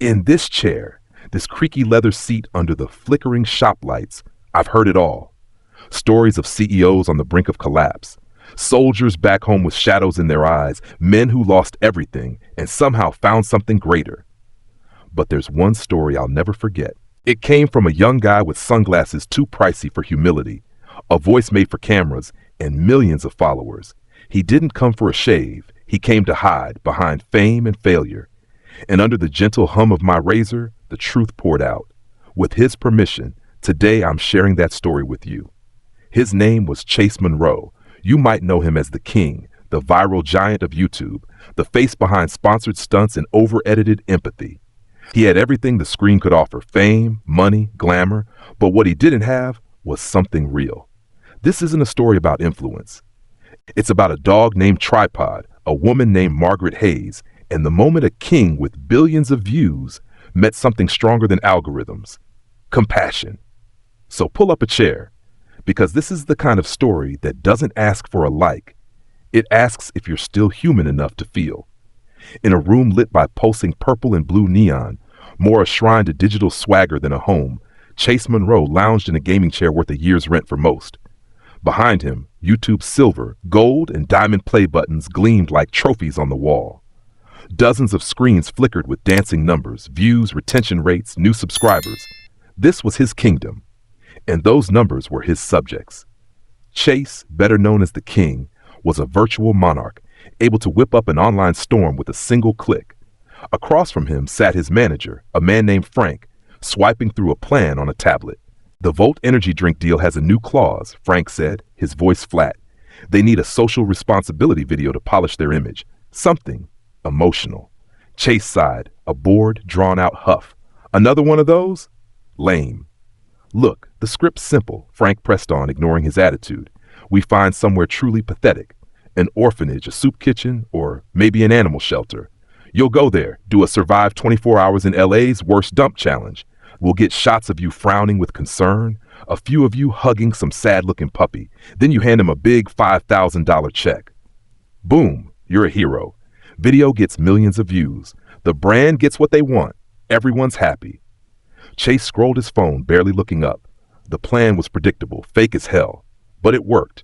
In this chair, this creaky leather seat under the flickering shop lights, I've heard it all. Stories of CEOs on the brink of collapse, soldiers back home with shadows in their eyes, men who lost everything and somehow found something greater. But there's one story I'll never forget. It came from a young guy with sunglasses too pricey for humility, a voice made for cameras, and millions of followers. He didn't come for a shave. He came to hide behind fame and failure. And under the gentle hum of my razor, the truth poured out. With his permission, today I'm sharing that story with you. His name was Chase Monroe. You might know him as the king, the viral giant of YouTube, the face behind sponsored stunts and over-edited empathy. He had everything the screen could offer: fame, money, glamour, but what he didn't have was something real. This isn't a story about influence. It's about a dog named Tripod, a woman named Margaret Hayes, and the moment a king with billions of views met something stronger than algorithms: compassion. So pull up a chair, because this is the kind of story that doesn't ask for a like. It asks if you're still human enough to feel. In a room lit by pulsing purple and blue neon, more a shrine to digital swagger than a home, Chase Monroe lounged in a gaming chair worth a year's rent for most. Behind him, YouTube's silver, gold, and diamond play buttons gleamed like trophies on the wall. Dozens of screens flickered with dancing numbers, views, retention rates, new subscribers. This was his kingdom, and those numbers were his subjects. Chase, better known as the King, was a virtual monarch, able to whip up an online storm with a single click. Across from him sat his manager, a man named Frank, swiping through a plan on a tablet. "The Volt energy drink deal has a new clause," Frank said, his voice flat. "They need a social responsibility video to polish their image. Something emotional." Chase sighed, a bored, drawn-out huff. "Another one of those? Lame." "Look, the script's simple," Frank pressed on, ignoring his attitude. "We find somewhere truly pathetic. An orphanage, a soup kitchen, or maybe an animal shelter. You'll go there, do a survive 24 hours in LA's worst dump challenge. We'll get shots of you frowning with concern, a few of you hugging some sad-looking puppy. Then you hand him a big $5,000 check. Boom, you're a hero. Video gets millions of views. The brand gets what they want. Everyone's happy." Chase scrolled his phone, barely looking up. The plan was predictable, fake as hell. But it worked.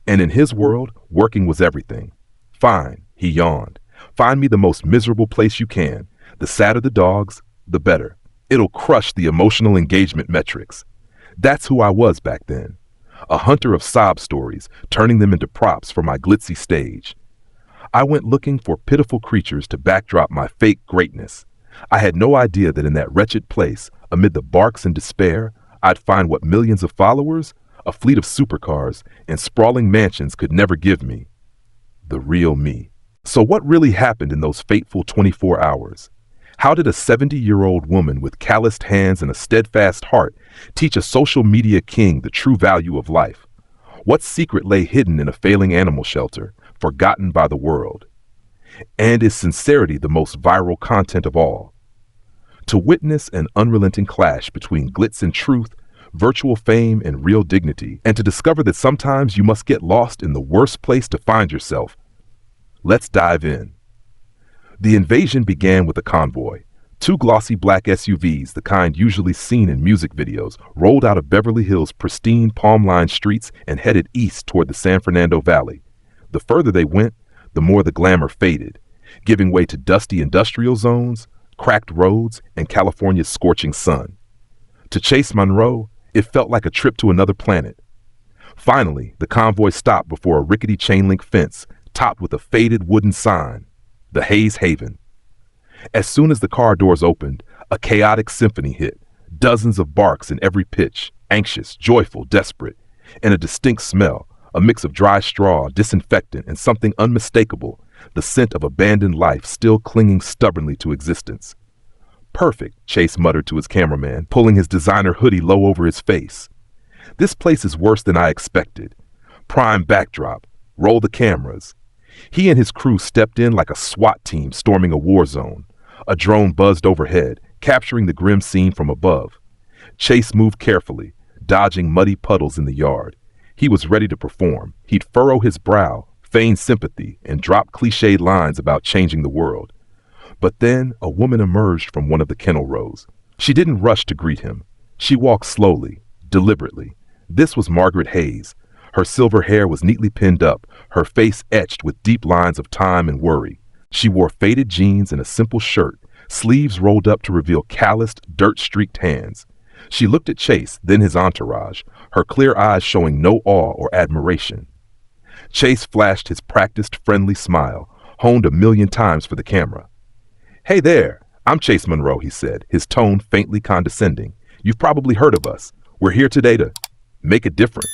And in his world, working was everything. "Fine," he yawned. "Find me the most miserable place you can. The sadder the dogs, the better. It'll crush the emotional engagement metrics." That's who I was back then. A hunter of sob stories, turning them into props for my glitzy stage. I went looking for pitiful creatures to backdrop my fake greatness. I had no idea that in that wretched place, amid the barks and despair, I'd find what millions of followers, a fleet of supercars, and sprawling mansions could never give me: the real me. So what really happened in those fateful 24 hours? How did a 70-year-old woman with calloused hands and a steadfast heart teach a social media king the true value of life? What secret lay hidden in a failing animal shelter, forgotten by the world? And is sincerity the most viral content of all? To witness an unrelenting clash between glitz and truth, virtual fame and real dignity, and to discover that sometimes you must get lost in the worst place to find yourself. Let's dive in. The invasion began with a convoy. Two glossy black SUVs, the kind usually seen in music videos, rolled out of Beverly Hills' pristine palm-lined streets and headed east toward the San Fernando Valley. The further they went, the more the glamour faded, giving way to dusty industrial zones, cracked roads, and California's scorching sun. To Chase Monroe, it felt like a trip to another planet. Finally, the convoy stopped before a rickety chain-link fence topped with a faded wooden sign: the Hayes Haven. As soon as the car doors opened, a chaotic symphony hit, dozens of barks in every pitch, anxious, joyful, desperate, and a distinct smell, a mix of dry straw, disinfectant, and something unmistakable, the scent of abandoned life still clinging stubbornly to existence. "Perfect," Chase muttered to his cameraman, pulling his designer hoodie low over his face. "This place is worse than I expected. Prime backdrop. Roll the cameras." He and his crew stepped in like a SWAT team storming a war zone. A drone buzzed overhead, capturing the grim scene from above. Chase moved carefully, dodging muddy puddles in the yard. He was ready to perform. He'd furrow his brow, feign sympathy, and drop cliched lines about changing the world. But then a woman emerged from one of the kennel rows. She didn't rush to greet him. She walked slowly, deliberately. This was Margaret Hayes. Her silver hair was neatly pinned up, her face etched with deep lines of time and worry. She wore faded jeans and a simple shirt, sleeves rolled up to reveal calloused, dirt-streaked hands. She looked at Chase, then his entourage, her clear eyes showing no awe or admiration. Chase flashed his practiced, friendly smile, honed 1,000,000 times for the camera. "Hey there, I'm Chase Monroe," he said, his tone faintly condescending. "You've probably heard of us. We're here today to make a difference."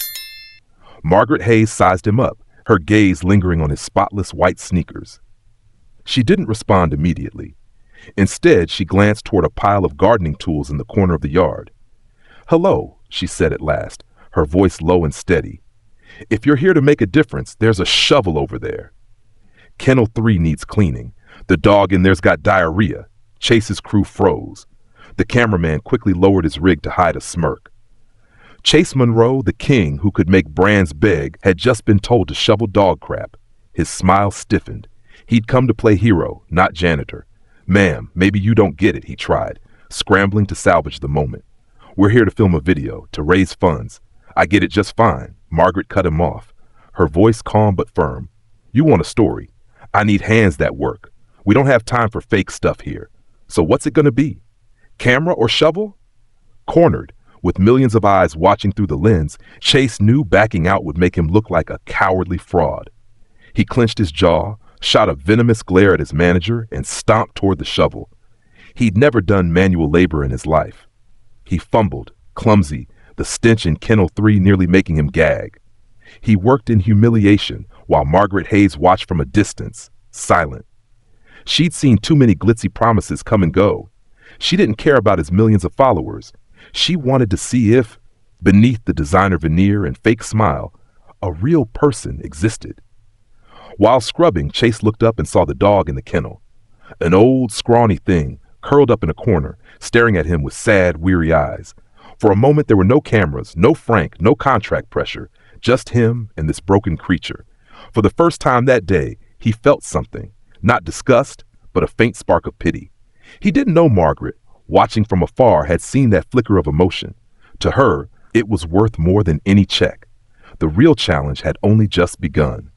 Margaret Hayes sized him up, her gaze lingering on his spotless white sneakers. She didn't respond immediately. Instead, she glanced toward a pile of gardening tools in the corner of the yard. "Hello," she said at last, her voice low and steady. "If you're here to make a difference, there's a shovel over there." Kennel 3 needs cleaning. The dog in there's got diarrhea. Chase's crew froze. The cameraman quickly lowered his rig to hide a smirk. Chase Monroe, the king who could make brands beg, had just been told to shovel dog crap. His smile stiffened. He'd come to play hero, not janitor. "Ma'am, maybe you don't get it," he tried, scrambling to salvage the moment. "We're here to film a video, to raise funds." "I get it just fine," Margaret cut him off, her voice calm but firm. "You want a story. I need hands that work. We don't have time for fake stuff here. So what's it gonna be? Camera or shovel?" Cornered, with millions of eyes watching through the lens, Chase knew backing out would make him look like a cowardly fraud. He clenched his jaw, shot a venomous glare at his manager, and stomped toward the shovel. He'd never done manual labor in his life. He fumbled, clumsy, the stench in Kennel 3 nearly making him gag. He worked in humiliation while Margaret Hayes watched from a distance, silent. She'd seen too many glitzy promises come and go. She didn't care about his millions of followers. She wanted to see if, beneath the designer veneer and fake smile, a real person existed. While scrubbing, Chase looked up and saw the dog in the kennel. An old, scrawny thing, curled up in a corner, staring at him with sad, weary eyes. For a moment there were no cameras, no Frank, no contract pressure, just him and this broken creature. For the first time that day, he felt something, not disgust, but a faint spark of pity. He didn't know Margaret, watching from afar, had seen that flicker of emotion. To her, it was worth more than any check. The real challenge had only just begun.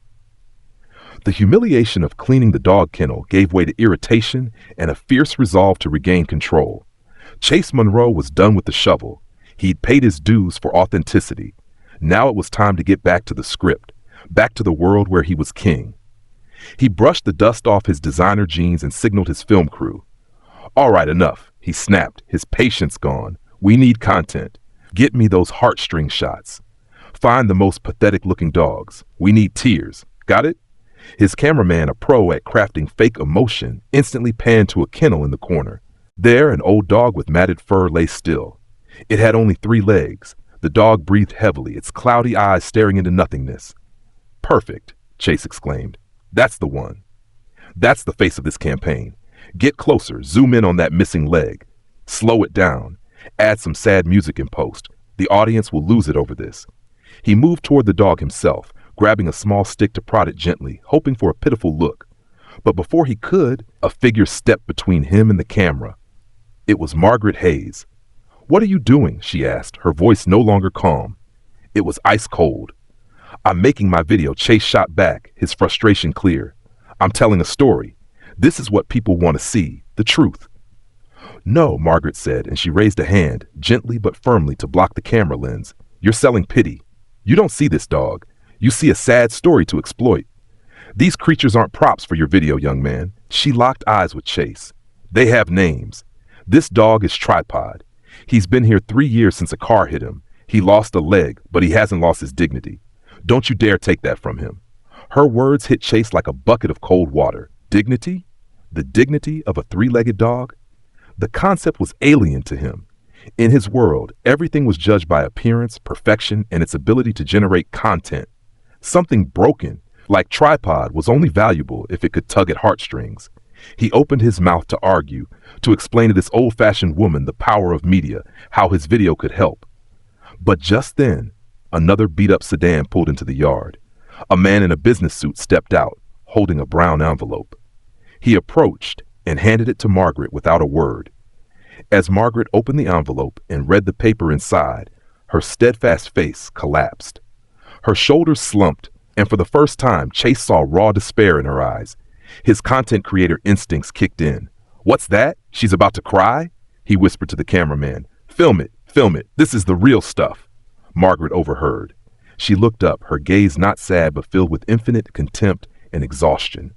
The humiliation of cleaning the dog kennel gave way to irritation and a fierce resolve to regain control. Chase Monroe was done with the shovel. He'd paid his dues for authenticity. Now it was time to get back to the script, back to the world where he was king. He brushed the dust off his designer jeans and signaled his film crew. "All right, enough," he snapped, his patience gone. "We need content. Get me those heartstring shots. Find the most pathetic-looking dogs. We need tears. Got it?" His cameraman, a pro at crafting fake emotion, instantly panned to a kennel in the corner. There, an old dog with matted fur lay still. It had only 3 legs. The dog breathed heavily, its cloudy eyes staring into nothingness. "Perfect," Chase exclaimed. "That's the one. That's the face of this campaign. Get closer, zoom in on that missing leg. Slow it down. Add some sad music in post. The audience will lose it over this." He moved toward the dog himself, grabbing a small stick to prod it gently, hoping for a pitiful look. But before he could, a figure stepped between him and the camera. It was Margaret Hayes. "What are you doing?" she asked, her voice no longer calm. It was ice cold. "I'm making my video," Chase shot back, his frustration clear. "I'm telling a story. This is what people want to see, the truth." "No," Margaret said, and she raised a hand, gently but firmly, to block the camera lens. "You're selling pity. You don't see this dog. You see a sad story to exploit. These creatures aren't props for your video, young man." She locked eyes with Chase. "They have names. This dog is Tripod. He's been here 3 years since a car hit him. He lost a leg, but he hasn't lost his dignity. Don't you dare take that from him." Her words hit Chase like a bucket of cold water. Dignity? The dignity of a 3-legged dog? The concept was alien to him. In his world, everything was judged by appearance, perfection, and its ability to generate content. Something broken, like Tripod, was only valuable if it could tug at heartstrings. He opened his mouth to argue, to explain to this old-fashioned woman the power of media, how his video could help. But just then, another beat-up sedan pulled into the yard. A man in a business suit stepped out, holding a brown envelope. He approached, and handed it to Margaret without a word. As Margaret opened the envelope and read the paper inside, her steadfast face collapsed. Her shoulders slumped, and for the first time, Chase saw raw despair in her eyes. His content creator instincts kicked in. "What's that? She's about to cry?" he whispered to the cameraman. Film it, this is the real stuff." Margaret overheard. She looked up, her gaze not sad but filled with infinite contempt and exhaustion.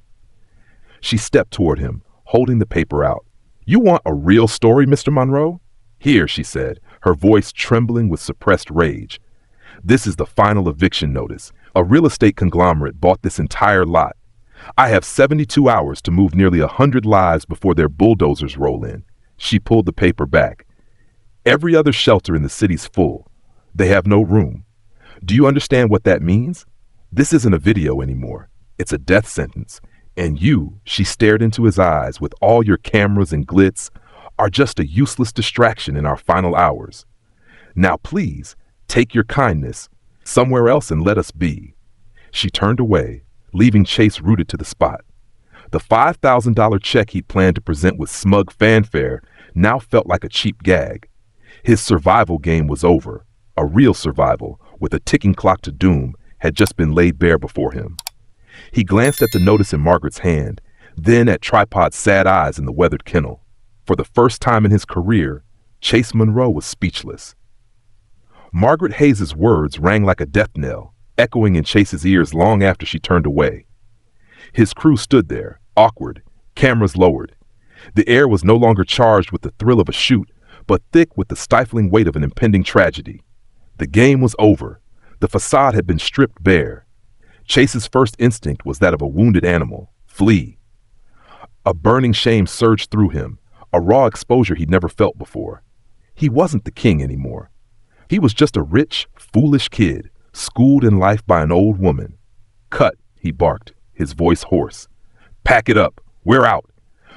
She stepped toward him, holding the paper out. "You want a real story, Mr. Monroe?" "Here," she said, her voice trembling with suppressed rage. "This is the final eviction notice. A real estate conglomerate bought this entire lot. I have 72 hours to move nearly 100 lives before their bulldozers roll in." She pulled the paper back. "Every other shelter in the city's full. They have no room. Do you understand what that means? This isn't a video anymore. It's a death sentence. And you," she stared into his eyes, "with all your cameras and glitz, are just a useless distraction in our final hours. Now please, take your kindness somewhere else and let us be." She turned away, leaving Chase rooted to the spot. The $5,000 check he'd planned to present with smug fanfare now felt like a cheap gag. His survival game was over. A real survival, with a ticking clock to doom, had just been laid bare before him. He glanced at the notice in Margaret's hand, then at Tripod's sad eyes in the weathered kennel. For the first time in his career, Chase Monroe was speechless. Margaret Hayes' words rang like a death knell, echoing in Chase's ears long after she turned away. His crew stood there, awkward, cameras lowered. The air was no longer charged with the thrill of a shoot, but thick with the stifling weight of an impending tragedy. The game was over. The facade had been stripped bare. Chase's first instinct was that of a wounded animal: flee. A burning shame surged through him, a raw exposure he'd never felt before. He wasn't the king anymore. He was just a rich, foolish kid, schooled in life by an old woman. "Cut," he barked, his voice hoarse. "Pack it up. We're out."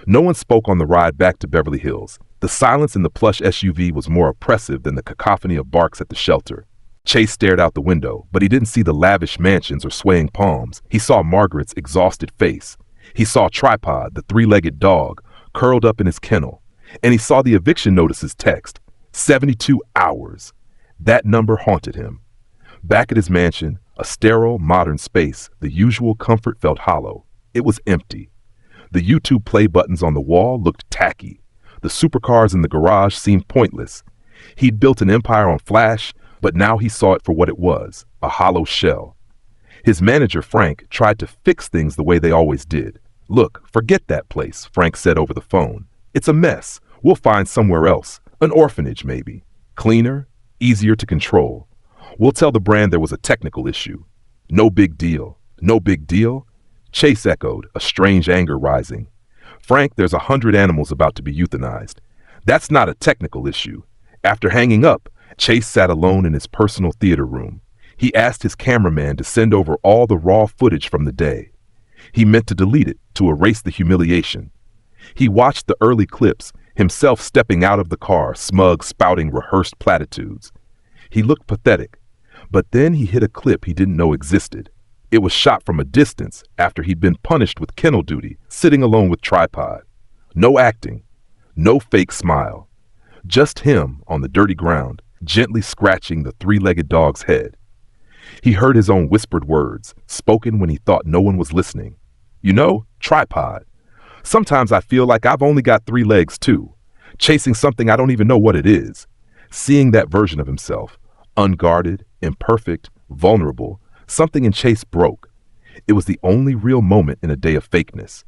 No one spoke on the ride back to Beverly Hills. The silence in the plush SUV was more oppressive than the cacophony of barks at the shelter. Chase stared out the window, but he didn't see the lavish mansions or swaying palms. He saw Margaret's exhausted face. He saw Tripod, the three-legged dog, curled up in his kennel. And he saw the eviction notice's text: 72 hours. That number haunted him. Back at his mansion, a sterile, modern space, the usual comfort felt hollow. It was empty. The YouTube play buttons on the wall looked tacky. The supercars in the garage seemed pointless. He'd built an empire on Flash, but now he saw it for what it was: a hollow shell. His manager, Frank, tried to fix things the way they always did. "Look, forget that place," Frank said over the phone. "It's a mess. We'll find somewhere else. An orphanage, maybe. Cleaner, easier to control. We'll tell the brand there was a technical issue." "No big deal." "No big deal?" Chase echoed, a strange anger rising. "Frank, there's 100 animals about to be euthanized. That's not a technical issue." After hanging up, Chase sat alone in his personal theater room. He asked his cameraman to send over all the raw footage from the day. He meant to delete it, to erase the humiliation. He watched the early clips, himself stepping out of the car, smug, spouting rehearsed platitudes. He looked pathetic, but then he hit a clip he didn't know existed. It was shot from a distance after he'd been punished with kennel duty, sitting alone with Tripod. No acting, no fake smile. Just him on the dirty ground, gently scratching the three-legged dog's head. He heard his own whispered words, spoken when he thought no one was listening. "You know, Tripod, sometimes I feel like I've only got 3 legs too, chasing something I don't even know what it is." Seeing that version of himself, unguarded, imperfect, vulnerable, something in Chase broke. It was the only real moment in a day of fakeness.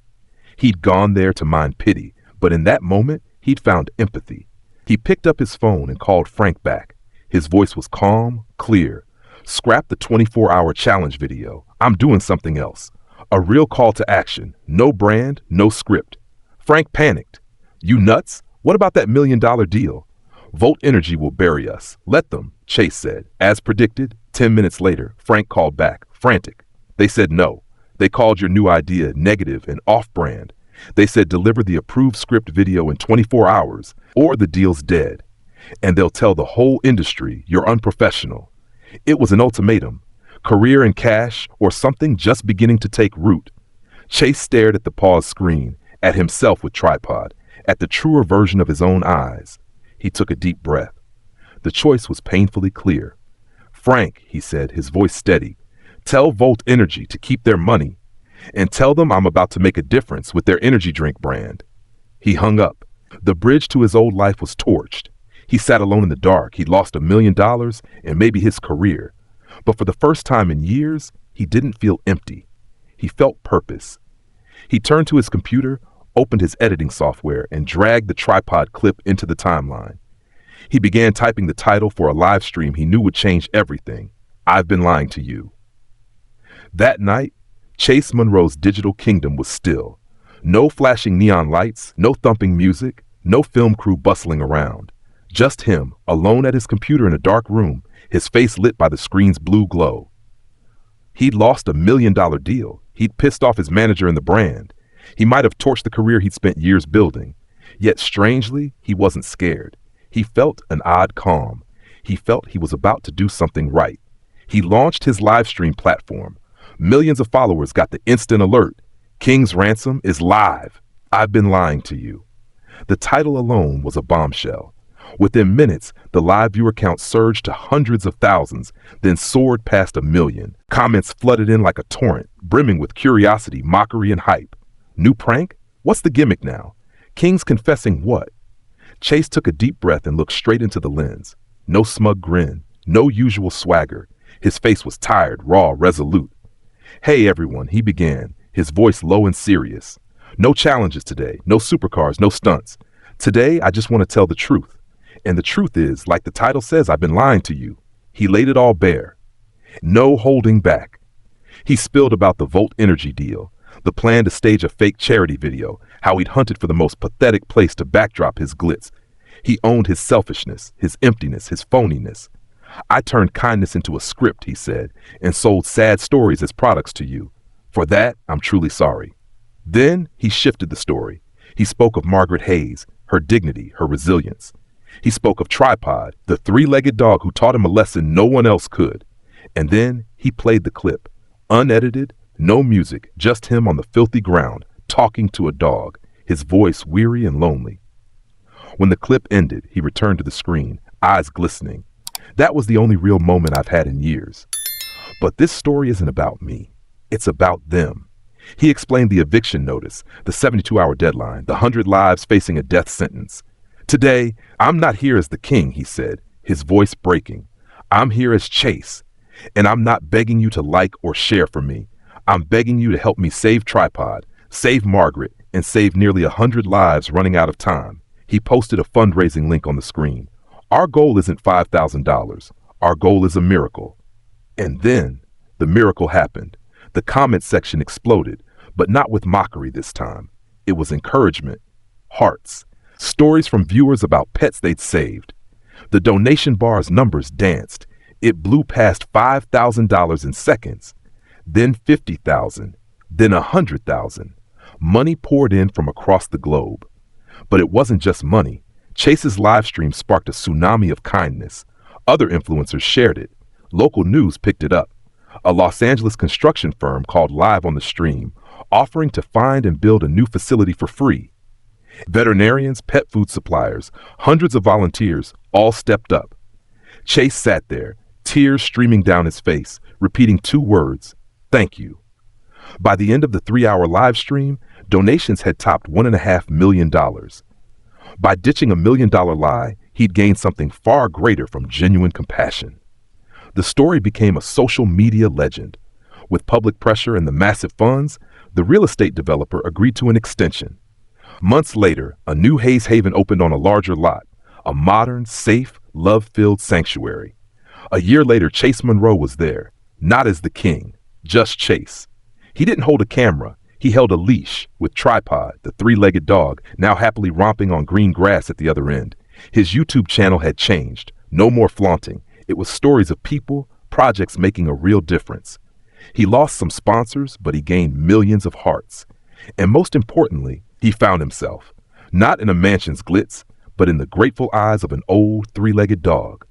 He'd gone there to mind pity, but in that moment, he'd found empathy. He picked up his phone and called Frank back. His voice was calm, clear. "Scrap the 24-hour challenge video. I'm doing something else. A real call to action. No brand, no script." Frank panicked. "You nuts? What about that $1 million deal?" "Volt Energy will bury us. Let them," Chase said. As predicted, 10 minutes later, Frank called back, frantic. "They said no. They called your new idea negative and off-brand. They said deliver the approved script video in 24 hours or the deal's dead. And they'll tell the whole industry you're unprofessional." It was an ultimatum. Career and cash, or something just beginning to take root. Chase stared at the paused screen, at himself with tripod, at the truer version of his own eyes. He took a deep breath. The choice was painfully clear. Frank, he said, his voice steady, tell Volt Energy to keep their money, and tell them I'm about to make a difference with their energy drink brand. He hung up. The bridge to his old life was torched. He sat alone in the dark. He'd lost $1 million and maybe his career. But for the first time in years, he didn't feel empty. He felt purpose. He turned to his computer, opened his editing software, and dragged the tripod clip into the timeline. He began typing the title for a live stream he knew would change everything. I've been lying to you. That night, Chase Monroe's digital kingdom was still. No flashing neon lights, no thumping music, no film crew bustling around. Just him, alone at his computer in a dark room, his face lit by the screen's blue glow. He'd lost $1 million deal. He'd pissed off his manager and the brand. He might have torched the career he'd spent years building. Yet strangely, he wasn't scared. He felt an odd calm. He felt he was about to do something right. He launched his live stream platform. Millions of followers got the instant alert. King's Ransom is live. I've been lying to you. The title alone was a bombshell. Within minutes, the live viewer count surged to hundreds of thousands, then soared past 1 million. Comments flooded in like a torrent, brimming with curiosity, mockery, and hype. New prank? What's the gimmick now? King's confessing what? Chase took a deep breath and looked straight into the lens. No smug grin, no usual swagger. His face was tired, raw, resolute. Hey everyone, he began, his voice low and serious. No challenges today, no supercars, no stunts. Today, I just want to tell the truth. And the truth is, like the title says, I've been lying to you. He laid it all bare. No holding back. He spilled about the Volt Energy deal, the plan to stage a fake charity video, how he'd hunted for the most pathetic place to backdrop his glitz. He owned his selfishness, his emptiness, his phoniness. I turned kindness into a script, he said, and sold sad stories as products to you. For that, I'm truly sorry. Then he shifted the story. He spoke of Margaret Hayes, her dignity, her resilience. He spoke of Tripod, the three-legged dog who taught him a lesson no one else could. And then he played the clip, unedited, no music, just him on the filthy ground, talking to a dog, his voice weary and lonely. When the clip ended, he returned to the screen, eyes glistening. That was the only real moment I've had in years. But this story isn't about me. It's about them. He explained the eviction notice, the 72-hour deadline, the 100 lives facing a death sentence. Today, I'm not here as the king, he said, his voice breaking. I'm here as Chase, and I'm not begging you to like or share for me. I'm begging you to help me save Tripod, save Margaret, and save nearly 100 lives running out of time. He posted a fundraising link on the screen. Our goal isn't $5,000. Our goal is a miracle. And then the miracle happened. The comment section exploded, but not with mockery this time. It was encouragement, hearts, stories from viewers about pets they'd saved. The donation bar's numbers danced. It blew past $5,000 in seconds, then 50,000, then 100,000. Money poured in from across the globe. But it wasn't just money. Chase's live stream sparked a tsunami of kindness. Other influencers shared it. Local news picked it up. A Los Angeles construction firm called live on the stream, offering to find and build a new facility for free. Veterinarians, pet food suppliers, hundreds of volunteers all stepped up. Chase sat there, tears streaming down his face, repeating 2 words, thank you. By the end of the 3-hour live stream, donations had topped $1.5 million. By ditching $1 million lie, he'd gained something far greater from genuine compassion. The story became a social media legend. With public pressure and the massive funds, the real estate developer agreed to an extension. Months later, a new Hayes Haven opened on a larger lot, a modern, safe, love-filled sanctuary. A year later, Chase Monroe was there, not as the king, just Chase. He didn't hold a camera. He held a leash with Tripod, the 3-legged dog, now happily romping on green grass at the other end. His YouTube channel had changed. No more flaunting. It was stories of people, projects making a real difference. He lost some sponsors, but he gained millions of hearts. And most importantly, he found himself, not in a mansion's glitz, but in the grateful eyes of an old 3-legged dog.